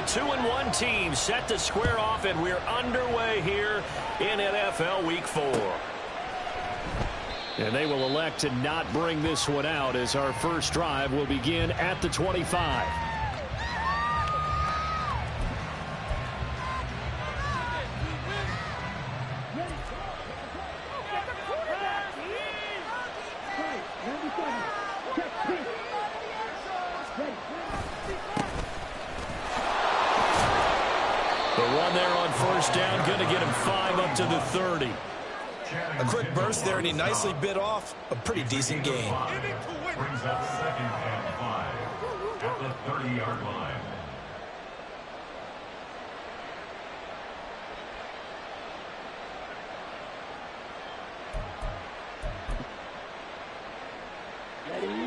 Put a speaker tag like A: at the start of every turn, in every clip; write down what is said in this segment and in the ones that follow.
A: The 2-1 team set to square off, and we're underway here in NFL Week 4. And they will elect to not bring this one out as our first drive will begin at the 25. The run there on first down, going to get him 5 up to the 30.
B: A quick burst there, and he nicely bit off a pretty decent gain.
C: Brings up 2nd and 5 at the 30-yard line.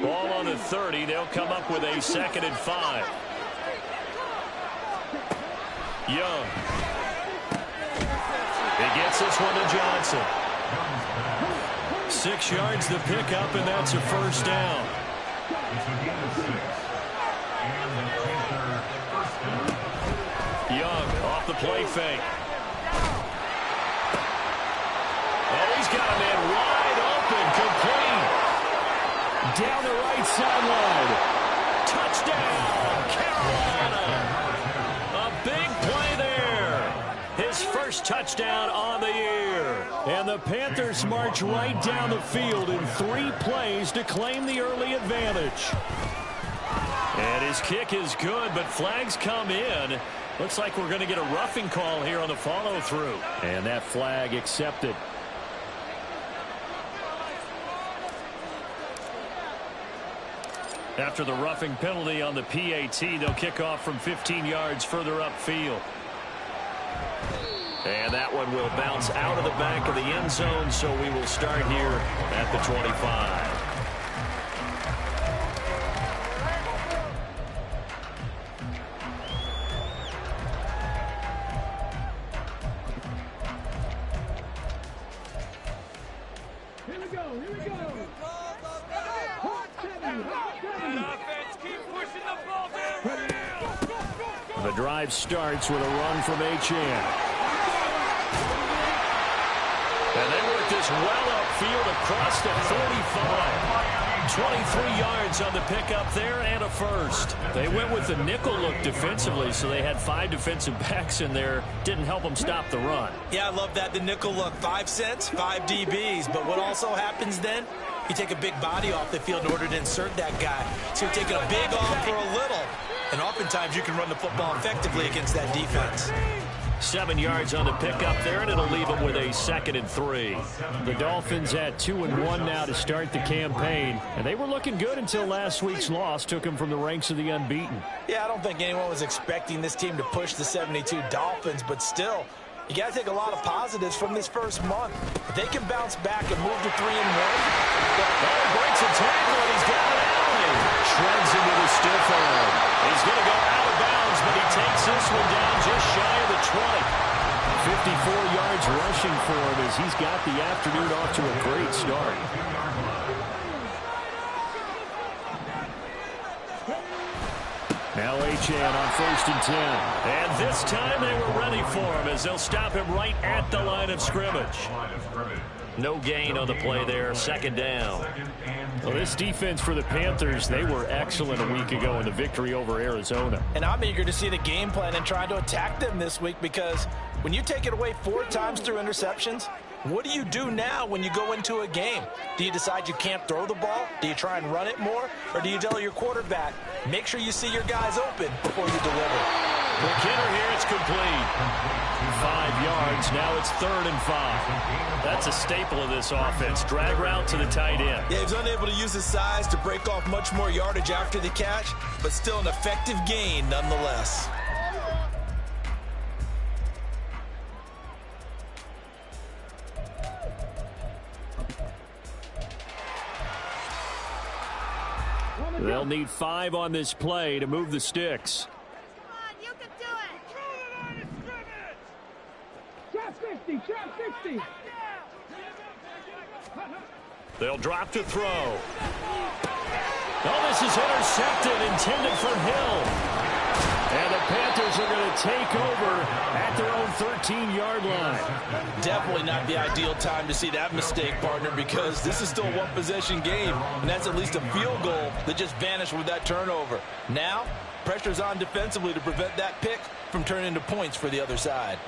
A: Ball on the 30. They'll come up with a 2nd and 5. Young. He gets this one to Johnson. 6 yards the pickup, and that's a first down. Young off the play fake. Oh, he's got a man wide open, complete. Down the right sideline. Touchdown, Carolina. A big play there. His first touchdown on the year. And the Panthers march right down the field in 3 plays to claim the early advantage. And his kick is good, but flags come in. Looks like we're going to get a roughing call here on the follow-through. And that flag accepted. After the roughing penalty on the PAT, they'll kick off from 15 yards further upfield. And that one will bounce out of the back of the end zone, so we will start here at the 25.
D: Here we go, here we go.
A: The drive starts with a run from Achane. And they work this well upfield across the 45. 23 yards on the pickup there and a first. They went with the nickel look defensively, so they had 5 defensive backs in there. Didn't help them stop the run.
B: Yeah, I love that, the nickel look. 5 cents, 5 DBs. But what also happens then? You take a big body off the field in order to insert that guy. So you're taking a big off for a little. And oftentimes you can run the football effectively against that defense.
A: 7 yards on the pickup there, and it'll leave them with a 2nd and 3. The Dolphins at 2-1 now to start the campaign, and they were looking good until last week's loss took them from the ranks of the unbeaten.
B: Yeah, I don't think anyone was expecting this team to push the 72 Dolphins, but still, you got to take a lot of positives from this first month. If they can bounce back and move to 3-1.
A: Breaks a tackle, and he's got it out and shreds into the stiff arm. He's going to go out of bounds, but he takes this one down just shy of the 20. 54 yards rushing for him as he's got the afternoon off to a great start. Now Achane on 1st and 10. And this time they were ready for him as they'll stop him right at the line of scrimmage. No gain on the play there, 2nd down. Well, this defense for the Panthers, they were excellent a week ago in the victory over Arizona.
B: And I'm eager to see the game plan and try to attack them this week, because when you take it away 4 times through interceptions, what do you do now when you go into a game? Do you decide you can't throw the ball? Do you try and run it more? Or do you tell your quarterback, make sure you see your guys open before you deliver?
A: McKinnon here, it's complete. 5 yards, now it's 3rd and 5. That's a staple of this offense. Drag route to the tight end.
B: Yeah, he was unable to use his size to break off much more yardage after the catch, but still an effective gain nonetheless.
A: They'll need 5 on this play to move the sticks.
D: Come on, you can do it. Trap 50, trap 50.
A: They'll drop to throw. Oh, this is intercepted, intended for Hill. And the Panthers are take over at their own 13-yard line.
B: Definitely not the ideal time to see that mistake, partner, because this is still a one-possession game, and that's at least a field goal that just vanished with that turnover. Now, pressure's on defensively to prevent that pick from turning into points for the other side.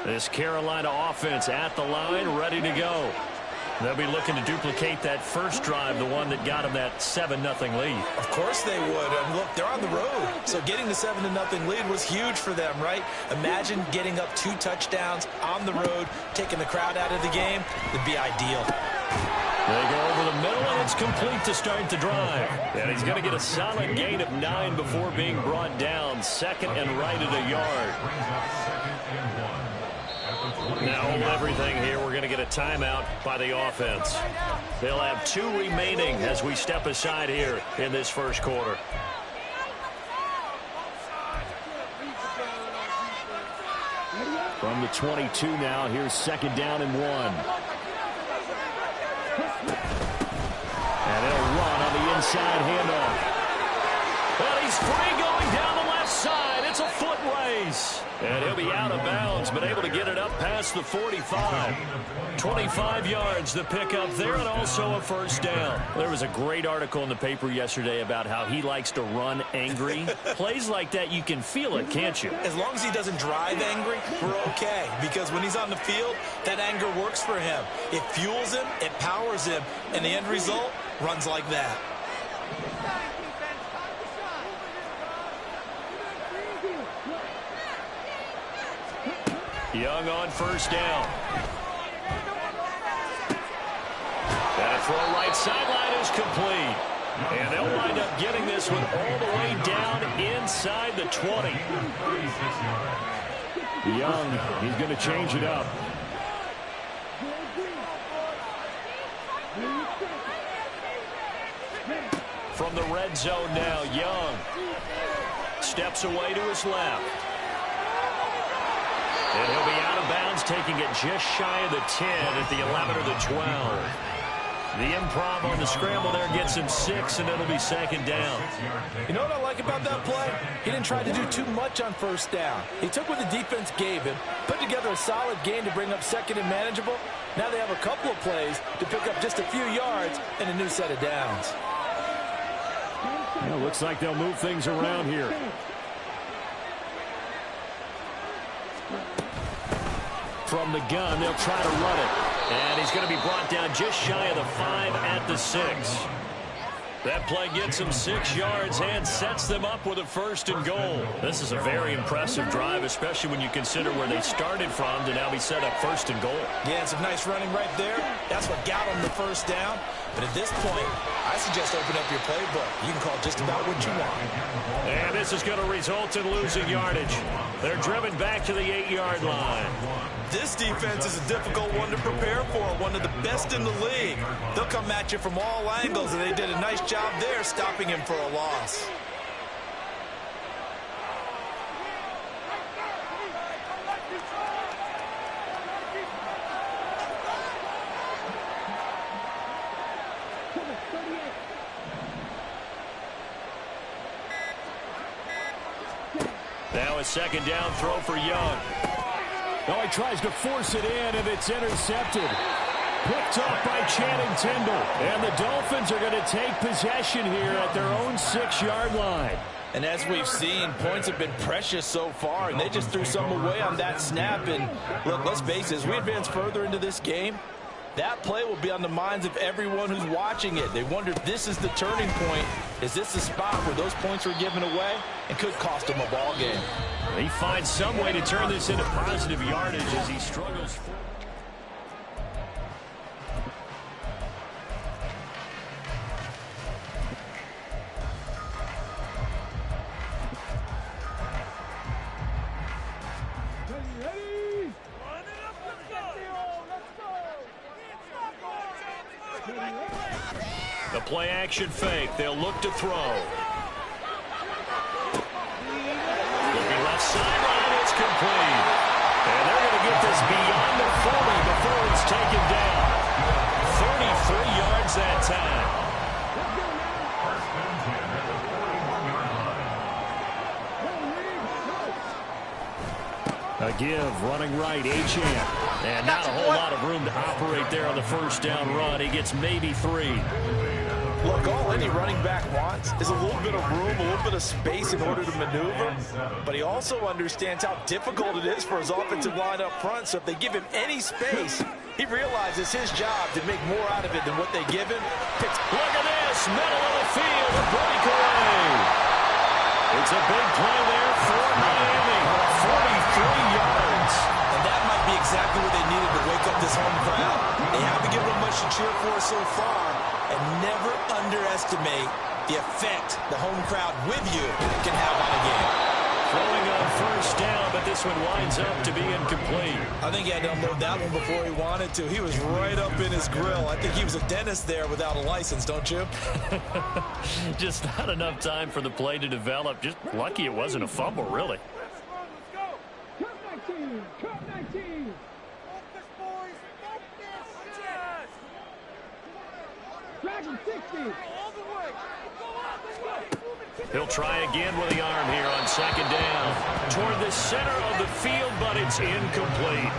A: This Carolina offense at the line, ready to go. They'll be looking to duplicate that first drive, the one that got them that 7-0 lead.
B: Of course they would. And look, they're on the road. So getting the 7-0 lead was huge for them, right? Imagine getting up 2 touchdowns on the road, taking the crowd out of the game. It'd be ideal.
A: They go over the middle, and it's complete to start the drive. And he's going to get a solid gain of 9 before being brought down. Second and right at a yard. Now hold everything here. We're going to get a timeout by the offense. They'll have 2 remaining as we step aside here in this first quarter. From the 22 now, here's second down and 1. And it'll run on the inside handoff. Well, he's free going down the left side. It's a foot race. And he'll be out of bounds, but able to get it up past the 45. 25 yards the pickup there, and also a first down. There was a great article in the paper yesterday about how he likes to run angry. Plays like that, you can feel it, can't you?
B: As long as he doesn't drive angry, we're okay. Because when he's on the field, that anger works for him. It fuels him, it powers him, and the end result runs like that.
A: Young on first down. And a throw right sideline is complete. And they'll wind up getting this one all the way down inside the 20. Young, he's going to change it up. From the red zone now, Young steps away to his left. And he'll be out of bounds, taking it just shy of the 10 at the 11 or the 12. The improv on the scramble there gets him 6, and it'll be second down.
B: You know what I like about that play? He didn't try to do too much on first down. He took what the defense gave him, put together a solid game to bring up second and manageable. Now they have a couple of plays to pick up just a few yards and a new set of downs.
A: Well, looks like they'll move things around here. From the gun, they'll try to run it. And he's going to be brought down just shy of the 5 at the 6. That play gets him 6 yards and sets them up with a first and goal. This is a very impressive drive, especially when you consider where they started from to now be set up first and goal.
B: Yeah, and some nice running right there. That's what got them the first down. But at this point, I suggest open up your playbook. You can call just about what you want.
A: And this is going to result in losing yardage. They're driven back to the 8-yard line.
B: This defense is a difficult one to prepare for, one of the best in the league. They'll come at you from all angles, and they did a nice job there stopping him for a loss.
A: Now a second down throw for Young. Oh, he tries to force it in, and it's intercepted. Picked off by Channing Tindall. And the Dolphins are going to take possession here at their own 6-yard line.
B: And as we've seen, points have been precious so far, and they just threw some away on that snap. And look, let's face it, as we advance further into this game, that play will be on the minds of everyone who's watching it. They wonder if this is the turning point. Is this the spot where those points were given away and could cost them a ball game?
A: He finds some way to turn this into positive yardage as he struggles. The play action fake. They'll look to throw. Looking left sideline. It's complete. And they're going to get this beyond the 40 before it's taken down. 33 yards that time. A give, running right, Achane. And not a whole lot of room to operate there on the first down run. He gets maybe 3.
B: Look, all any running back wants is a little bit of room, a little bit of space in order to maneuver. But he also understands how difficult it is for his offensive line up front. So if they give him any space, he realizes his job to make more out of it than what they give him.
A: Look at this, middle of the field, a breakaway. It's a big play there for Miami, 43 yards.
B: And that might be exactly what they needed to wake up this home crowd. They haven't given them much to cheer for so far. And never underestimate the effect the home crowd with you can have on a game.
A: Throwing on first down, but this one winds up to be incomplete.
B: I think he had to unload that one before he wanted to. He was right up in his grill. I think he was a dentist there without a license, don't you?
A: Just not enough time for the play to develop. Just lucky it wasn't a fumble, really.
D: Let's go. Cut 19. Cut 19. Focus, boys. Focus. Yes. Dragon 60. All the way. Go all the way.
A: He'll try again with the arm here on second down. Toward the center of the field, but it's incomplete.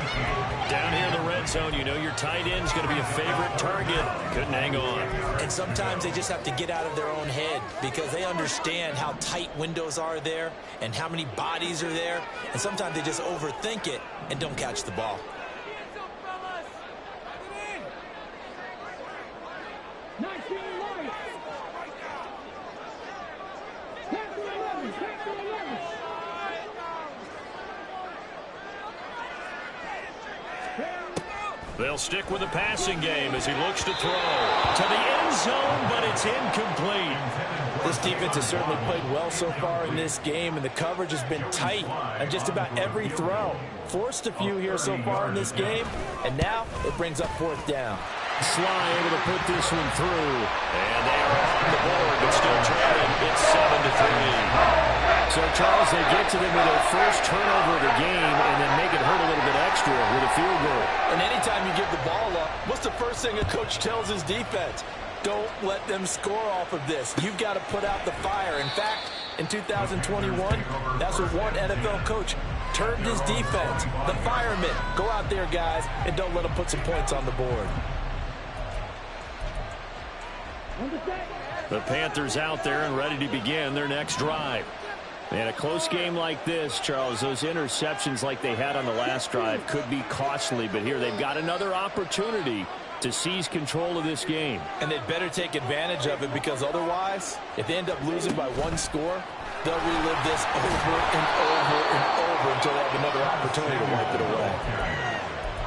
A: Down here in the red zone, you know your tight end's going to be a favorite target. Couldn't hang on.
B: And sometimes they just have to get out of their own head because they understand how tight windows are there and how many bodies are there. And sometimes they just overthink it and don't catch the ball.
D: 19 light. Panther 11. Panther 11.
A: They'll stick with the passing game as he looks to throw to the end zone, but it's incomplete.
B: This defense has certainly played well so far in this game, and the coverage has been tight on just about every throw. Forced a few here so far in this game, and now it brings up fourth down.
A: Sly able to put this one through. And they are on the board, but still trailing. It's 7-3. So, Charles, they get to them with their first turnover of the game and then make it hurt a little bit extra with a field goal.
B: And anytime you give the ball up, what's the first thing a coach tells his defense? Don't let them score off of this. You've got to put out the fire. In fact, in 2021, that's what one NFL coach termed his defense. The firemen. Go out there, guys, and don't let them put some points on the board.
A: The Panthers out there and ready to begin their next drive. In a close game like this, Charles, those interceptions like they had on the last drive could be costly, but here they've got another opportunity to seize control of this game.
B: And they'd better take advantage of it because otherwise, if they end up losing by one score, they'll relive this over and over and over until they have another opportunity to wipe it away.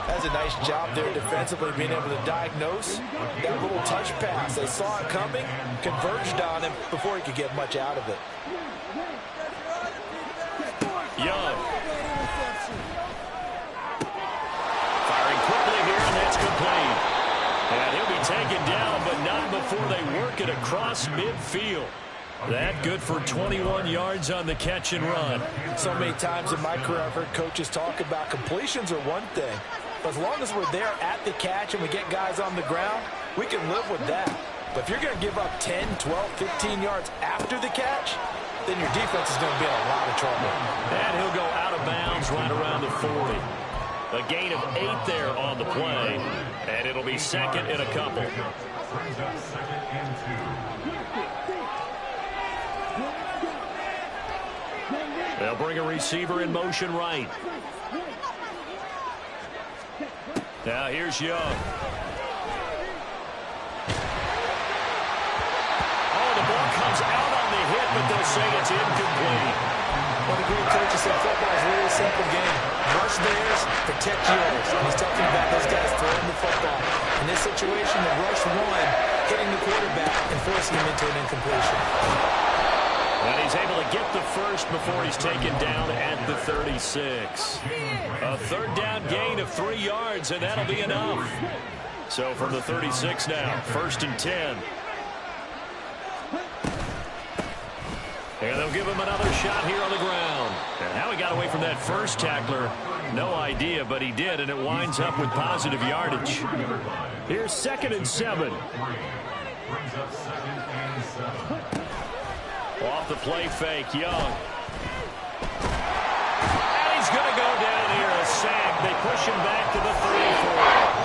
B: That's a nice job there defensively, being able to diagnose that little touch pass. They saw it coming, converged on him before he could get much out of it.
A: Young. Firing quickly here, and that's complete. And he'll be taken down, but not before they work it across midfield. That good for 21 yards on the catch and run.
B: So many times in my career, I've heard coaches talk about completions are one thing. But as long as we're there at the catch and we get guys on the ground, we can live with that. But if you're going to give up 10, 12, 15 yards after the catch, then your defense is going to be in a lot of trouble.
A: And he'll go out of bounds right around the 40. A gain of 8 there on the play, and it'll be second and a couple. They'll bring a receiver in motion right. Now here's Young. Oh, the ball comes out on the hit, but they'll say it's incomplete.
B: What a great coach said football is really a simple game. Rush theirs, protect yours. And he's talking about those guys throwing the football. In this situation, the rush one, hitting the quarterback and forcing him into an incompletion.
A: And he's able to get the first before he's taken down at the 36. A third down gain of 3 yards, and that'll be enough. So from the 36 now, 1st and 10. And they'll give him another shot here on the ground. And how he got away from that first tackler, no idea, but he did, and it winds up with positive yardage. Here's 2nd and 7. Off the play fake, Young. And he's going to go down they push him back to the 34.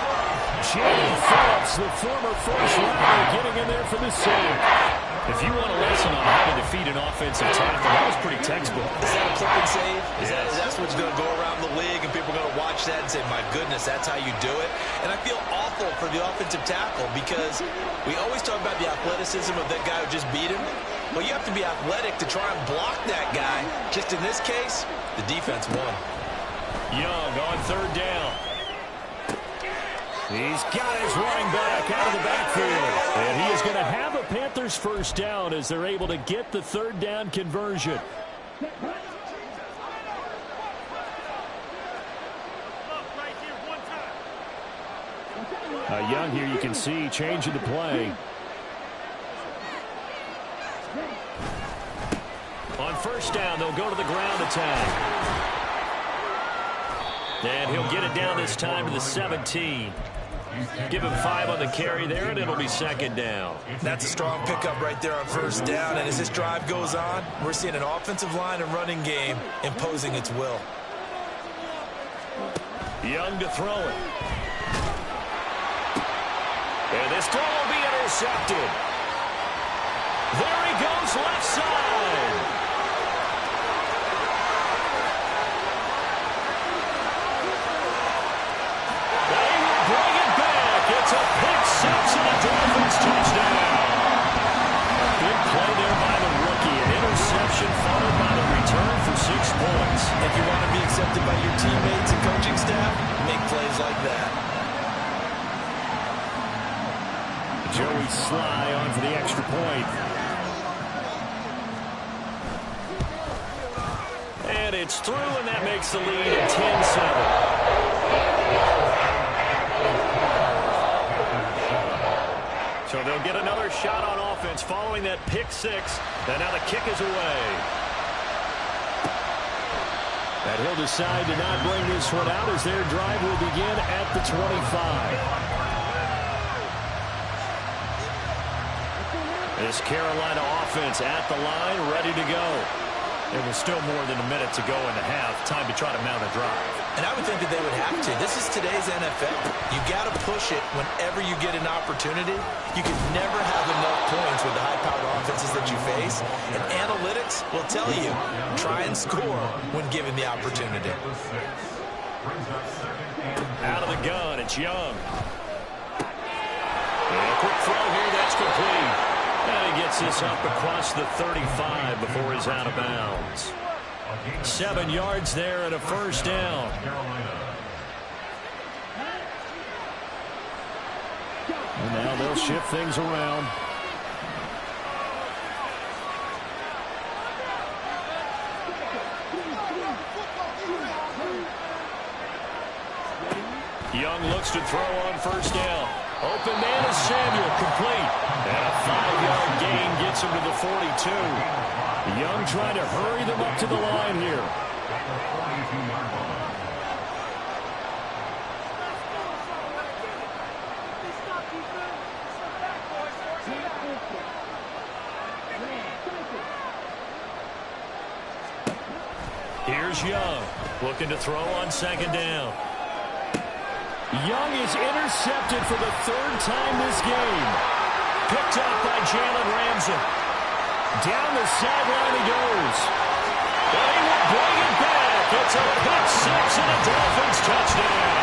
A: Shannon Phillips, the former first-rounder, getting in there for the save. If you want a lesson on how to defeat an offensive tackle, that was pretty textbook.
B: Is that a clip and save? That's what's going to go around the league, and people are going to watch that and say, my goodness, that's how you do it. And I feel awful for the offensive tackle because we always talk about the athleticism of that guy who just beat him. Well, you have to be athletic to try and block that guy. Just in this case, the defense won.
A: Young on third down. He's got his running back out of the backfield. And he is going to have a Panthers first down as they're able to get the third down conversion. Young here, you can see, changing the play. On first down, they'll go to the ground attack. And he'll get it down this time to the 17. Give him 5 on the carry there, and it'll be second down.
B: That's a strong pickup right there on first down. And as this drive goes on, we're seeing an offensive line and running game imposing its will.
A: Young to throw it. And this throw will be intercepted. There he goes, left side. It's a pick six and a Dolphins touchdown. Big play there by the rookie. An interception followed by the return for 6 points.
B: If you want to be accepted by your teammates and coaching staff, make plays like that.
A: Joey Sly on for the extra point. And it's through, and that makes the lead at 10-7. So they'll get another shot on offense following that pick six. And now the kick is away. And he'll decide to not bring this one out as their drive will begin at the 25. This Carolina offense at the line, ready to go. It was still more than a minute to go in the half. Time to try to mount a drive.
B: And I would think that they would have to. This is today's NFL. You got to push it whenever you get an opportunity. You can never have enough points with the high-powered offenses that you face. And analytics will tell you, try and score when given the opportunity.
A: Out of the gun, it's Young. And a quick throw here, that's complete. And he gets this up across the 35 before he's out of bounds. 7 yards there and a first down. And now they'll shift things around. Young looks to throw on first down. Open man is Samuel, complete. And a 5-yard gain gets him to the 42. Young trying to hurry them up to the line here. Here's Young, looking to throw on second down. Young is intercepted for the 3rd time this game. Picked up by Jalen Ramsey. Down the sideline he goes. And he will bring it back. It's a pick six and a Dolphins touchdown.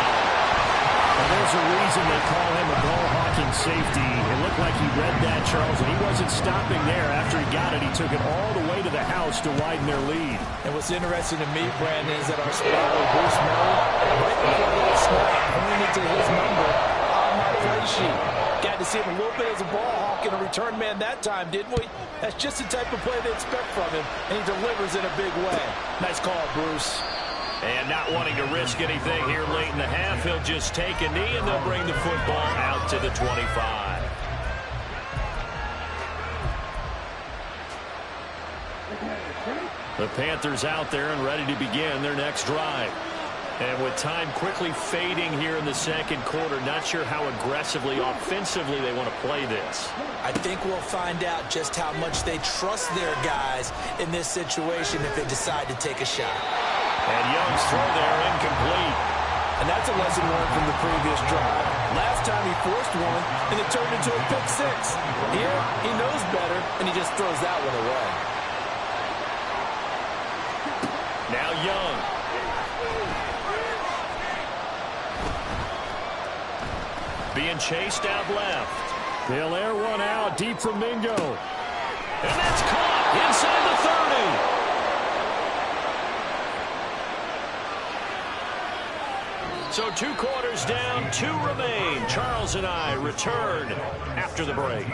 A: And there's a reason they call him a ball-hawking safety. It looked like he read that, Charles, and he wasn't stopping there. After he got it, he took it all the way to the house to widen their lead.
B: And what's interesting to me, Brandon, is that our spotter, Bruce Murray, right before that snap, pointed to his number on my play sheet. Got to see him a little bit as a ball hawk and a return man that time, didn't we? That's just the type of play they expect from him, and he delivers in a big way. Nice call, Bruce.
A: And not wanting to risk anything here late in the half, he'll just take a knee, and they'll bring the football out to the 25. The Panthers out there and ready to begin their next drive. And with time quickly fading here in the second quarter, not sure how aggressively, offensively they want to play this.
B: I think we'll find out just how much they trust their guys in this situation if they decide to take a shot.
A: And Young's throw there incomplete.
B: And that's a lesson learned from the previous drive. Last time he forced one, and it turned into a pick six. Here, he knows better, and he just throws that one away.
A: Now Young. Being chased out left. They'll air one out deep from Mingo. And that's caught inside the 30. So 2 quarters down, 2 remain. Charles and I return after the break.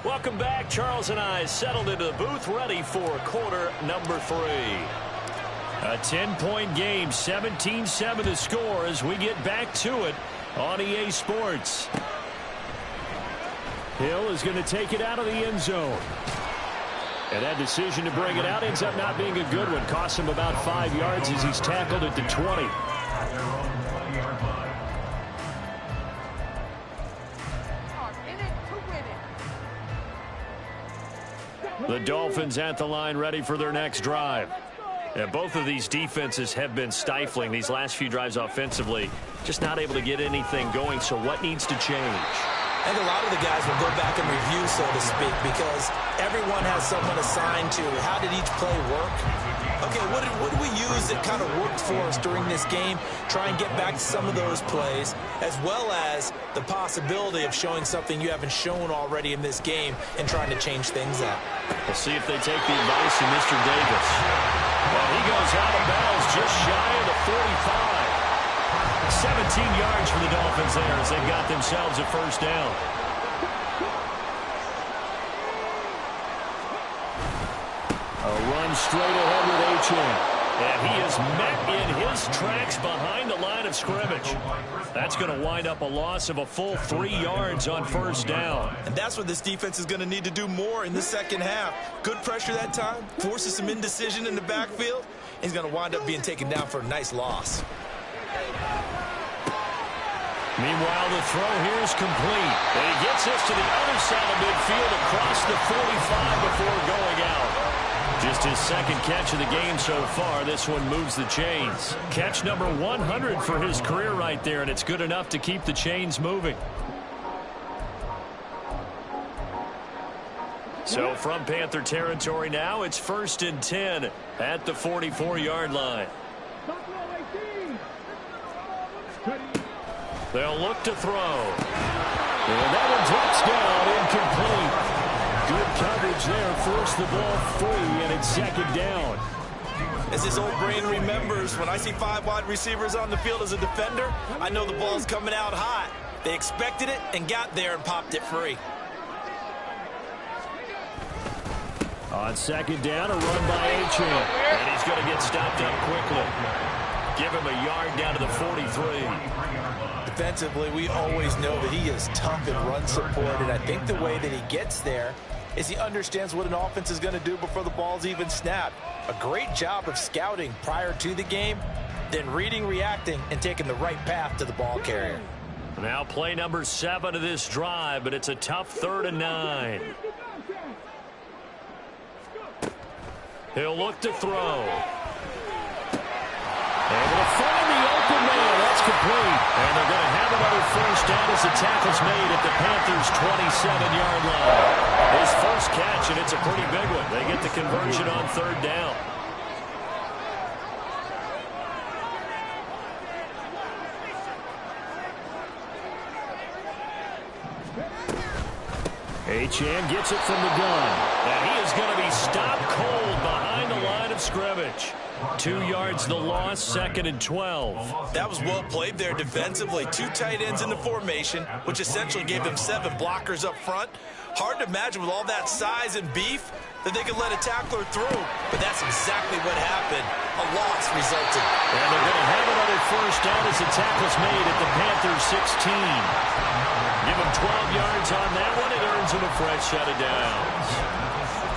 A: Welcome back. Charles and I settled into the booth, ready for quarter number 3. A 10-point game, 17-7 the score as we get back to it on EA Sports. Hill is going to take it out of the end zone. And that decision to bring it out ends up not being a good one. Costs him about 5 yards as he's tackled at the 20. The Dolphins at the line, ready for their next drive. And both of these defenses have been stifling these last few drives offensively. Just not able to get anything going, so what needs to change?
B: I think a lot of the guys will go back and review, so to speak, because everyone has someone assigned to how did each play work. Okay, what did we use that kind of worked for us during this game? Try and get back to some of those plays, as well as the possibility of showing something you haven't shown already in this game and trying to change things up.
A: We'll see if they take the advice of Mr. Davis. Well, he goes out of bounds just shy of the 45. 17 yards for the Dolphins there as they've got themselves a first down. A run straight ahead with H.M. And he is met in his tracks behind the line of scrimmage. That's going to wind up a loss of a full 3 yards on first down.
B: And that's what this defense is going to need to do more in the second half. Good pressure that time, forces some indecision in the backfield. He's going to wind up being taken down for a nice loss.
A: Meanwhile, the throw here is complete. And he gets us to the other side of midfield across the 45 before going out. Just his second catch of the game so far. This one moves the chains. Catch number 100 for his career right there, and it's good enough to keep the chains moving. So from Panther territory now, it's 1st and 10 at the 44-yard line. They'll look to throw. And that one drops down, incomplete. Good coverage there. Force the ball free, and it's second down.
B: As his old brain remembers, when I see 5 wide receivers on the field as a defender, I know the ball's coming out hot. They expected it and got there and popped it free.
A: On second down, a run by H.M. And he's going to get stopped up quickly. Give him a yard down to the 43.
B: Defensively, we always know that he is tough and run support, and I think the way that he gets there is he understands what an offense is going to do before the ball's even snapped. A great job of scouting prior to the game, then reading, reacting, and taking the right path to the ball carrier.
A: Now play number 7 of this drive, but it's a tough 3rd and 9. He'll look to throw. Able to find the open man. That's complete. And they're going to have another first down as the tackle's made at the Panthers' 27-yard line. His first catch, and it's a pretty big one. They get the conversion on 3rd down. H.M. gets it from the gun. And he is going to be stopped cold behind the line of scrimmage. 2 yards the loss, 2nd and 12.
B: That was well played there defensively. 2 tight ends in the formation, which essentially gave them 7 blockers up front. Hard to imagine with all that size and beef that they could let a tackler through, but that's exactly what happened. A loss resulted.
A: And they're going to have another first down as the tackle's made at the Panthers' 16. Give him 12 yards on that one. It earns him a fresh set of downs.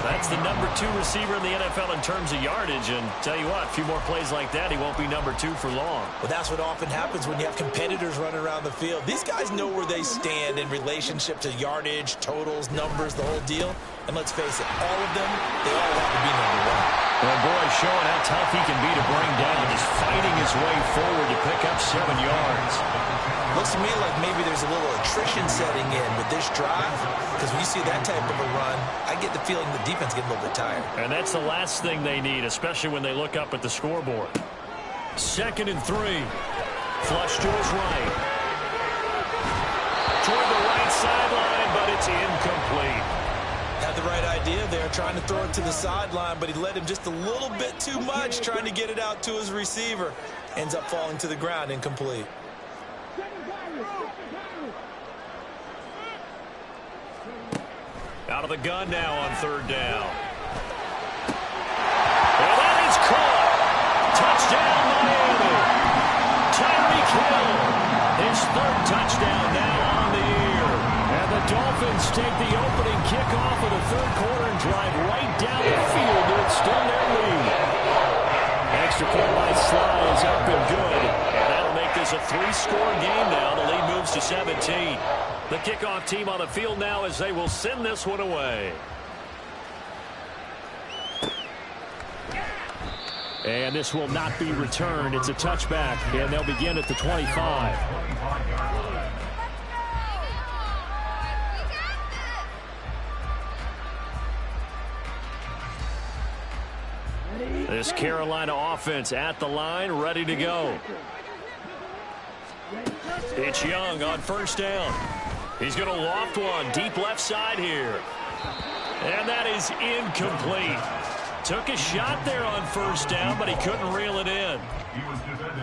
A: That's the number 2 receiver in the NFL in terms of yardage. And tell you what, a few more plays like that, he won't be number 2 for long.
B: Well, that's what often happens when you have competitors running around the field. These guys know where they stand in relationship to yardage, totals, numbers, the whole deal. And let's face it, all of them, they all want to be number 1.
A: Well, boy, showing how tough he can be to bring down. Just fighting his way forward to pick up 7 yards.
B: Looks to me like maybe there's a little attrition setting in with this drive, because when you see that type of a run, I get the feeling the defense getting a little bit tired.
A: And that's the last thing they need, especially when they look up at the scoreboard. 2nd and 3. Flush to his right. Toward the right sideline, but it's incomplete.
B: Had the right idea there, trying to throw it to the sideline, but he led him just a little bit too much, trying to get it out to his receiver. Ends up falling to the ground, incomplete.
A: Out of the gun now on 3rd down. And that is caught. Touchdown, Miami. Tyreek Hill. His 3rd touchdown now on the year. And the Dolphins take the opening kickoff of the 3rd quarter and drive right down the field to extend their lead. Extra point by Sly is up and good. And that'll make this a 3-score game now. The lead moves to 17. The kickoff team on the field now as they will send this one away. And this will not be returned. It's a touchback, and they'll begin at the 25. This Carolina offense at the line, ready to go. It's Young on 1st down. He's going to loft one deep left side here. And that is incomplete. Took a shot there on 1st down, but he couldn't reel it in.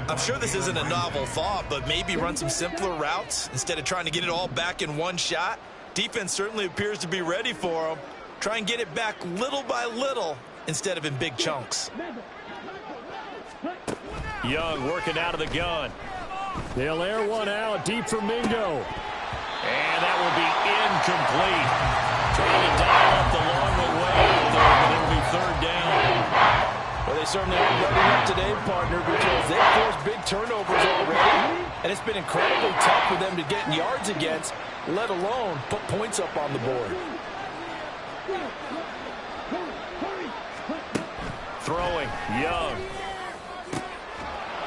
B: I'm sure this isn't a novel thought, but maybe run some simpler routes instead of trying to get it all back in one shot. Defense certainly appears to be ready for him. Try and get it back little by little instead of in big chunks.
A: Young working out of the gun. They'll air one out deep for Mingo. And that will be incomplete. Trying to dial up the long way there, but it'll be 3rd down.
B: Well, they certainly aren't letting up today, partner, because they've forced big turnovers already. And it's been incredibly tough for them to get yards against, let alone put points up on the board.
A: Throwing, Young.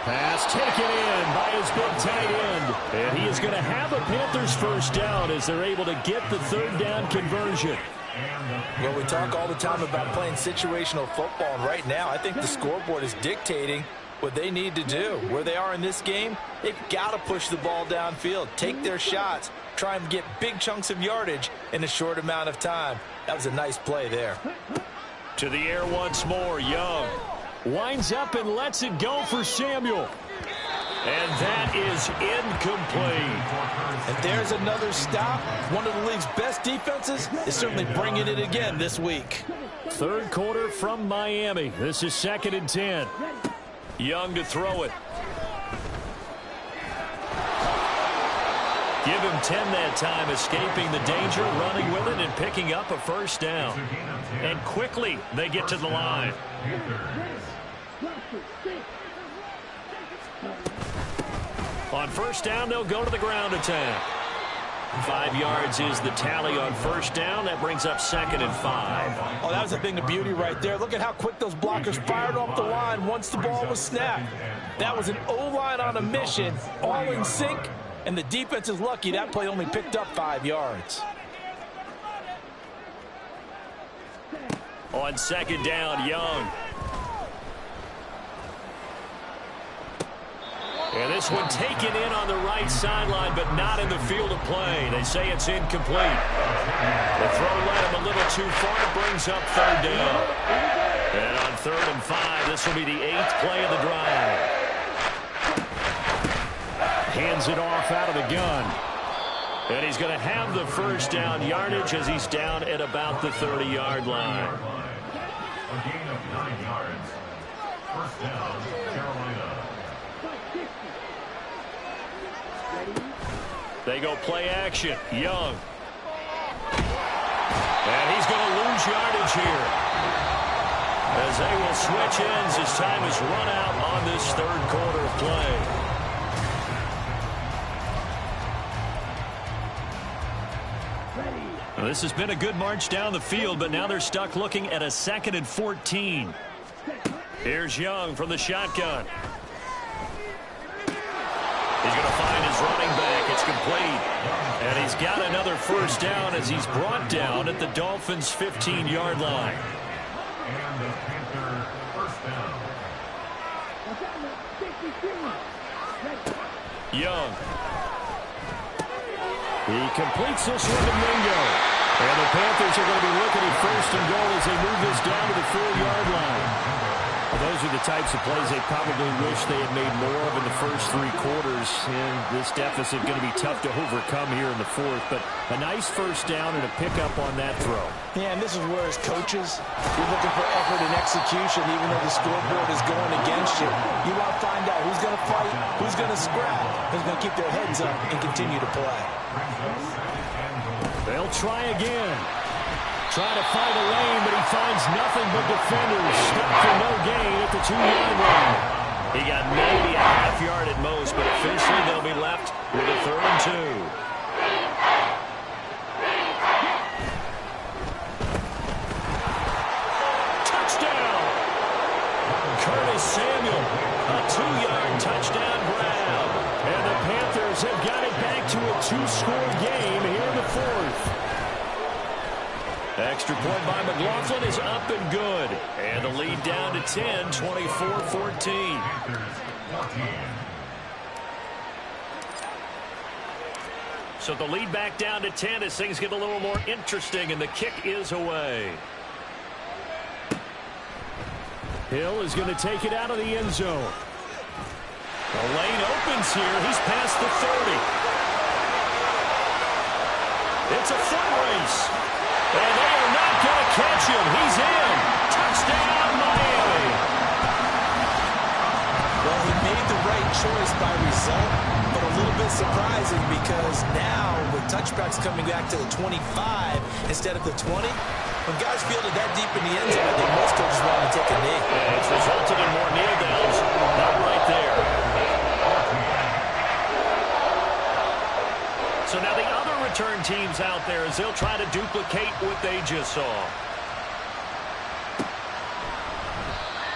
A: Pass taken in by his big tight end. And he is going to have a Panthers 1st down as they're able to get the 3rd down conversion.
B: Well, we talk all the time about playing situational football, and right now I think the scoreboard is dictating what they need to do. Where they are in this game, they've got to push the ball downfield, take their shots, try and get big chunks of yardage in a short amount of time. That was a nice play there.
A: To the air once more, Young. Winds up and lets it go for Samuel. And that is incomplete.
B: And there's another stop. One of the league's best defenses is certainly bringing it again this week.
A: 3rd quarter from Miami. This is 2nd and 10. Young to throw it. Give him 10 that time, escaping the danger, running with it, and picking up a 1st down. And quickly, they get to the line. On 1st down, they'll go to the ground attack. 5 yards is the tally on 1st down. That brings up 2nd and 5.
B: Oh, that was a thing of beauty right there. Look at how quick those blockers fired off the line once the ball was snapped. That was an O-line on a mission, all in sync, and the defense is lucky that play only picked up 5 yards.
A: On 2nd down, Young. And this one taken in on the right sideline, but not in the field of play. They say it's incomplete. The throw led him a little too far. It brings up 3rd down. And on 3rd and 5, this will be the 8th play of the drive. Hands it off out of the gun. And he's going to have the 1st down yardage as he's down at about the 30-yard line.
C: A gain of 9 yards. 1st down, Carolina. They
A: go play action. Young. And he's going to lose yardage here, as they will switch ends as time is run out on this third quarter of play. Well, this has been a good march down the field, but now they're stuck looking at a 2nd and 14. Here's Young from the shotgun. He's going to find his running back. It's complete. And he's got another first down as he's brought down at the Dolphins' 15-yard line.
C: And the Panther first down.
A: Young. He completes this one to Mingo. And the Panthers are going to be looking at first and goal as they move this down to the 4-yard line. Well, those are the types of plays they probably wish they had made more of in the first 3 quarters. And this deficit going to be tough to overcome here in the 4th. But a nice first down and a pickup on that throw.
B: Yeah, and this is where, as coaches, you're looking for effort and execution, even though the scoreboard is going against you. You want to find out who's going to fight, who's going to scrap, who's going to keep their heads up and continue to play.
A: They'll try again. Try to find a lane, but he finds nothing but defenders. Stuck for no gain at the 2-yard line. He got maybe a half yard at most, but officially they'll be left with a 3rd and 2. Touchdown! Curtis Samuel, a 2-yard touchdown grab. And the Panthers have got it back to a 2-score game here in the 4th. Extra point by McLaughlin is up and good. And the lead down to 10, 24-14. So the lead back down to 10 as things get a little more interesting, and the kick is away. Hill is going to take it out of the end zone. The lane opens here. He's past the 30. It's a foot race. And they are not going to catch him. He's in. Touchdown, Miami.
B: Well, he made the right choice by result, but a little bit surprising because now with touchbacks coming back to the 25 instead of the 20, when guys fielded that deep in the end zone, I think most coaches want to take a knee.
A: Yeah, it's resulted in more kneel downs. Not right there. So now the other return teams out there as they'll try to duplicate what they just saw.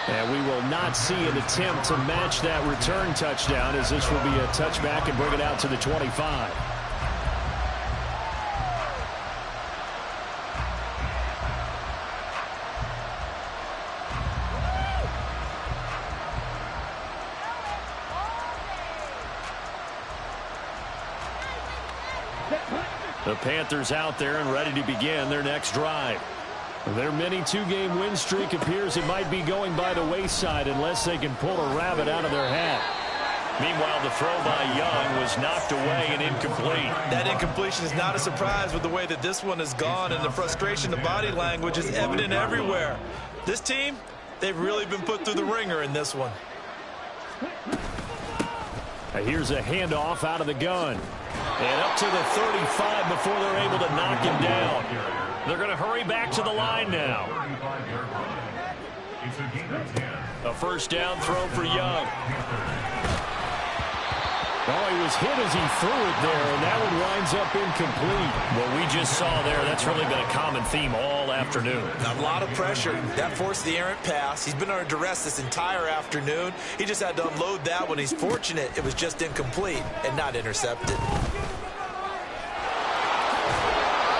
A: And we will not see an attempt to match that return touchdown, as this will be a touchback and bring it out to the 25. The Panthers out there and ready to begin their next drive. Their mini 2-game win streak appears it might be going by the wayside unless they can pull a rabbit out of their hat. Meanwhile, the throw by Young was knocked away and incomplete.
B: That incompletion is not a surprise with the way that this one has gone, and the frustration, the body language is evident everywhere. This team, they've really been put through the ringer in this one.
A: Here's a handoff out of the gun. And up to the 35 before they're able to knock him down. They're going to hurry back to the line now. A first down throw for Young. Oh, he was hit as he threw it there, and that one winds up incomplete. What we just saw there, that's really been a common theme all afternoon.
B: A lot of pressure. That forced the errant pass. He's been under duress this entire afternoon. He just had to unload that one. He's fortunate it was just incomplete and not intercepted.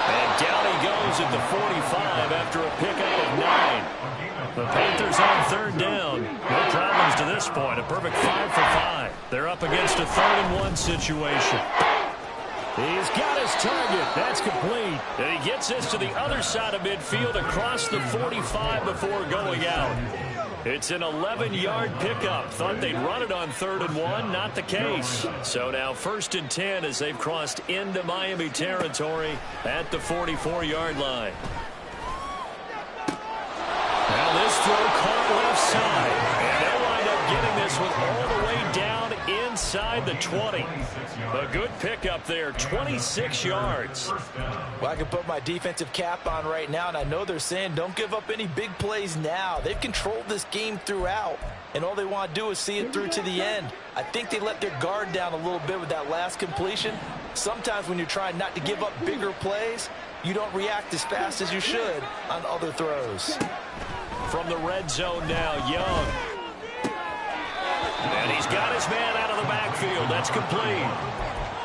A: And down he goes at the 45 after a pickup of 9. The Panthers on third down. No problems to this point. A perfect 5 for 5. They're up against a 3rd and 1 situation. He's got his target. That's complete. And he gets this to the other side of midfield across the 45 before going out. It's an 11-yard pickup. Thought they'd run it on 3rd and 1. Not the case. So now 1st and 10 as they've crossed into Miami territory at the 44-yard line. Now this throw caught left side. And they'll wind up getting this one all the way down inside inside the 20. A good pickup there, 26 yards.
B: Well, I can put my defensive cap on right now, and I know they're saying don't give up any big plays now. They've controlled this game throughout, and all they want to do is see it through to the end. I think they let their guard down a little bit with that last completion. Sometimes when you're trying not to give up bigger plays, you don't react as fast as you should on other throws.
A: From the red zone now, Young. And he's got his man out of the backfield. That's complete.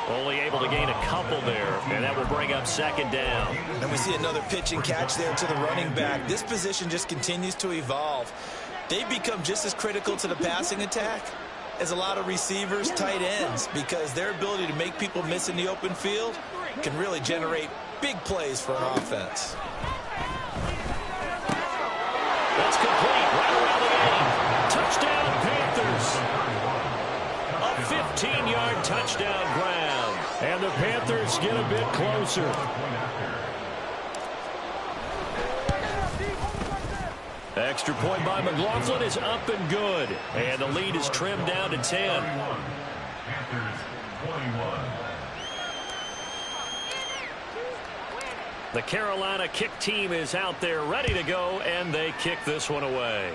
A: Only able to gain a couple there, and that will bring up second down.
B: And we see another pitch and catch there to the running back. This position just continues to evolve. They've become just as critical to the passing attack as a lot of receivers, tight ends, because their ability to make people miss in the open field can really generate big plays for an offense.
A: That's complete right around the end. Touchdown, Panthers. A 15-yard touchdown ground. And the Panthers get a bit closer. Extra point by McLaughlin is up and good. And the lead is trimmed down to 10.
C: Panthers 21.
A: The Carolina kick team is out there ready to go, and they kick this one away.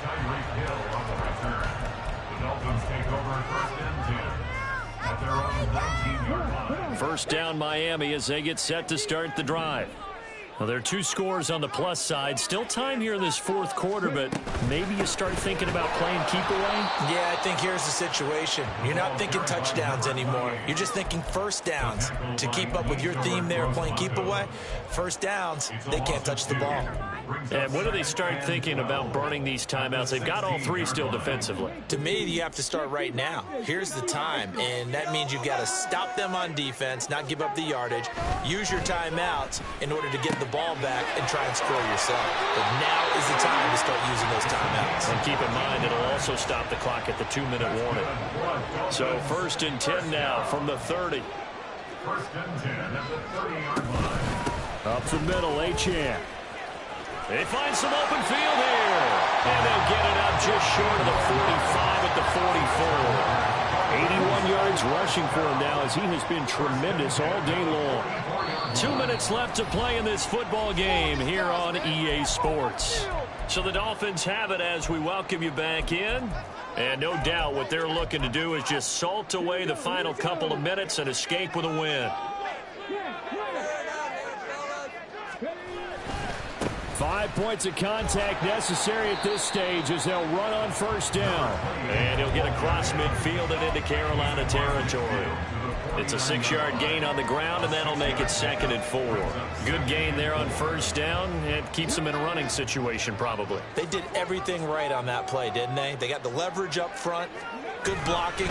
C: Tyreek Hill on the return. The Dolphins take over first and 10 at their own 19-yard line.
A: First down Miami as they get set to start the drive. Well, there are two scores on the plus side. Still time here in this fourth quarter, but maybe you start thinking about playing keep away?
B: Yeah, I think here's the situation. You're not thinking touchdowns anymore. You're just thinking first downs. To keep up with your theme there, playing keep away, first downs, they can't touch the ball.
A: And when do they start thinking about burning these timeouts? They've got all three still defensively.
B: To me, you have to start right now. Here's the time, and that means you've got to stop them on defense, not give up the yardage, use your timeouts in order to get the ball back and try and score yourself. But now is the time to start using those timeouts.
A: And keep in mind, it'll also stop the clock at the 2-minute warning. So first and 10 now from the 30.
C: First and 10 at the 30-yard line.
A: Up the middle, Achane. They find some open field here. And they'll get it up just short of the 45 at the 44. 81 yards rushing for him now as he has been tremendous all day long. 2 minutes left to play in this football game here on EA Sports. So the Dolphins have it as we welcome you back in. And no doubt what they're looking to do is just salt away the final couple of minutes and escape with a win. 5 points of contact necessary at this stage as they'll run on first down. And he'll get across midfield and into Carolina territory. It's a 6-yard gain on the ground, and that'll make it 2nd and 4. Good gain there on first down. It keeps them in a running situation probably.
B: They did everything right on that play, didn't they? They got the leverage up front, good blocking,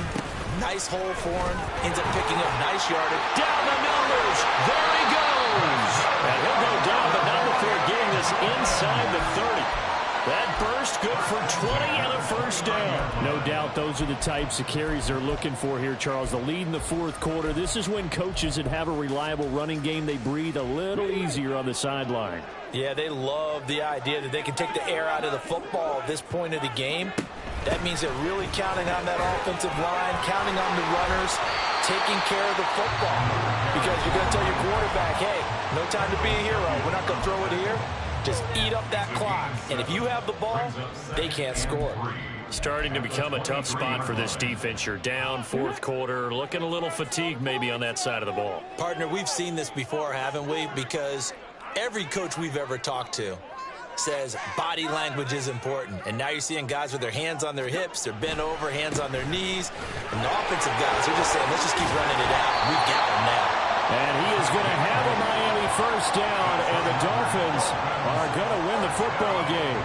B: nice hole for him, ends up picking up nice yardage.
A: Down the numbers. There he goes. And he'll go down, but not before getting this inside the 30. That burst good for 20 and a first down.
E: No doubt those are the types of carries they're looking for here, Charles. The lead in the fourth quarter. This is when coaches that have a reliable running game, they breathe a little easier on the sideline.
B: Yeah, they love the idea that they can take the air out of the football at this point of the game. That means they're really counting on that offensive line, counting on the runners, taking care of the football. Because you're going to tell your quarterback, hey, no time to be a hero. We're not going to throw it here. Just eat up that clock. And if you have the ball, they can't score.
A: Starting to become a tough spot for this defense. You're down fourth quarter, looking a little fatigued maybe on that side of the ball.
B: Partner, we've seen this before, haven't we? Because every coach we've ever talked to says body language is important. And now you're seeing guys with their hands on their hips, they're bent over, hands on their knees. And the offensive guys are just saying, let's just keep running it out. We've got them now.
A: And he is going to have a Miami first down, and the Dolphins are going to win the football game.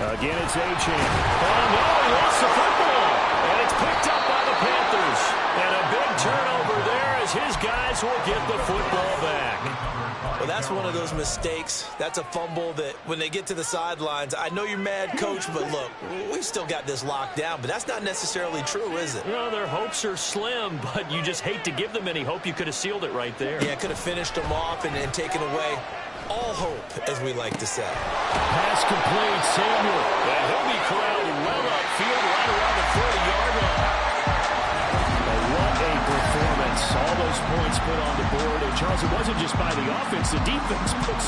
A: Again, it's Achane. Oh, no, he lost the football. And it's picked up by the Panthers. And a big turnover there as his guys will get the football back.
B: Well, that's one of those mistakes. That's a fumble that when they get to the sidelines, I know you're mad, Coach, but look, we've still got this locked down. But that's not necessarily true, is it?
E: Well, their hopes are slim, but you just hate to give them any hope. You could have sealed it right there.
B: Yeah, could have finished them off and taken away all hope, as we like to say.
E: Pass complete, Samuel. And he'll be corralled well upfield right around the 40-yard line. What a performance. All those points put on the board. And, Charles, it wasn't just by the offense. The defense put